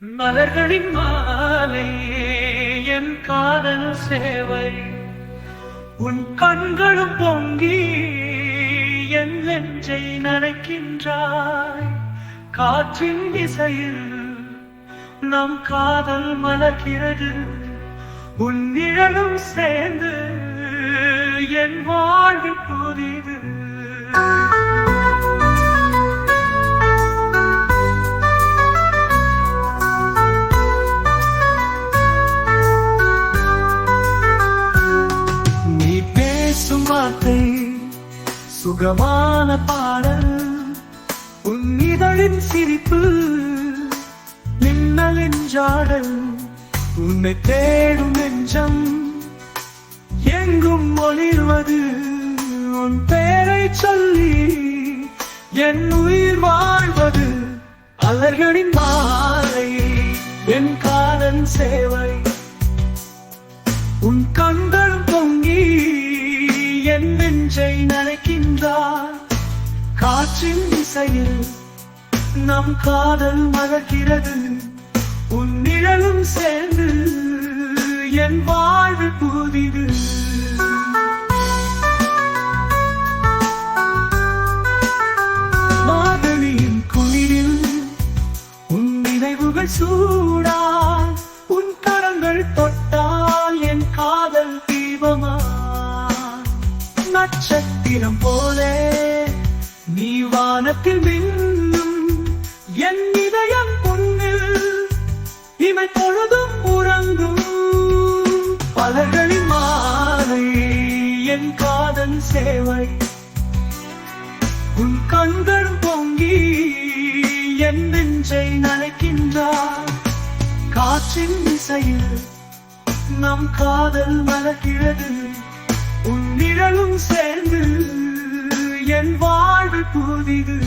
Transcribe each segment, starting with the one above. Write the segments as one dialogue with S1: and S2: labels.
S1: மலர்களின் மாலை என் காதல் சேவை உன் கண்களும் பொங்கி என் நெஞ்சை நனைக்கின்றாய். காற்றின் இசையில் நம் காதல் மலர்கிறது. உன் நிழலும் சேர்ந்து என் வாழ்வு புதிது. வார்த்தை சுகமான பாடல், உன் இதழின் சிரிப்பு மின்னலின் ஜாடல். உன்னை தேடும் நெஞ்சம் எங்கும் ஒளிர்வது. உன் பெயரை சொல்லி என் உயிர் வாழ்வது. அலர்களின் மாலை என் காதல் சேவை. உன் கண்கள் பொங்கி என் நெஞ்சை நனைக்கின்றார். காற்றின் இசையில் நம் காதல் மலர்கிறது. உன் நிழலும் சேர்ந்து என் வாழ்வு புதிது. மாதவியின் குளிரில் உன் நினைவுகள் சூடால். உன் கரங்கள் தொட்டால் என் காதல் தீபமா. நட்சத்திரம் போலே நீ வானத்தில் மின்னும். என் இதயம் பொன்னில் இமை பொழுதும் உறங்கும். பலர்களின் மாலை என் காதல் சேவை. உன் கண்கள் பொங்கி என் நெஞ்சை நனைக்கின்றார். காற்றின் இசையில் நம் காதல் மலர்கிறது. உன் நிழலும் சேர்ந்து என் வாழ்வு புதிது.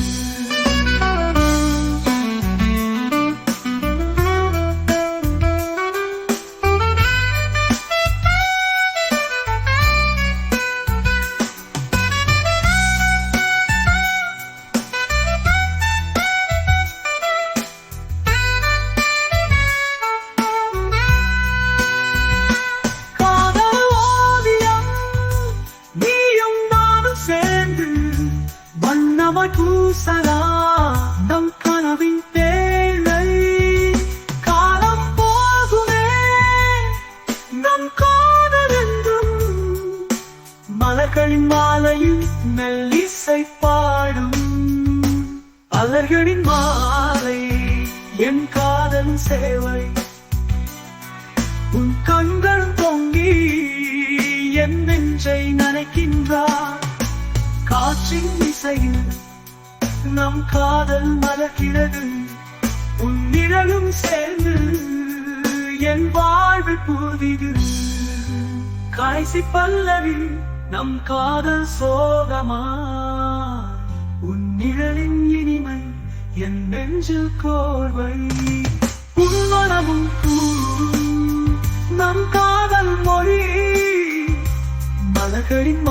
S1: நம் கனவின் தேவை. காலம் போகுமே நம் காதல் என்றும். மலர்களின் மாலையில் மெல்லிசை பாடும். அலர்களின் மாலை என் காதல் சேவை. உன் கண்கள் பொங்கி என் நெஞ்சை நனைக்கின்றார். காற்றின் இசையில் நம் காதல் மலர்கிறது. உன் நிழலும் சேர்ந்து என் வாழ்வு புதிது. கடைசி பல்லவி நம் காதல் சோகமா. உன் நிழலின் இனிமை என் நெஞ்சில் கோர்வை. உன்மனமும் நம் காதல் மொழி. மலர்களின்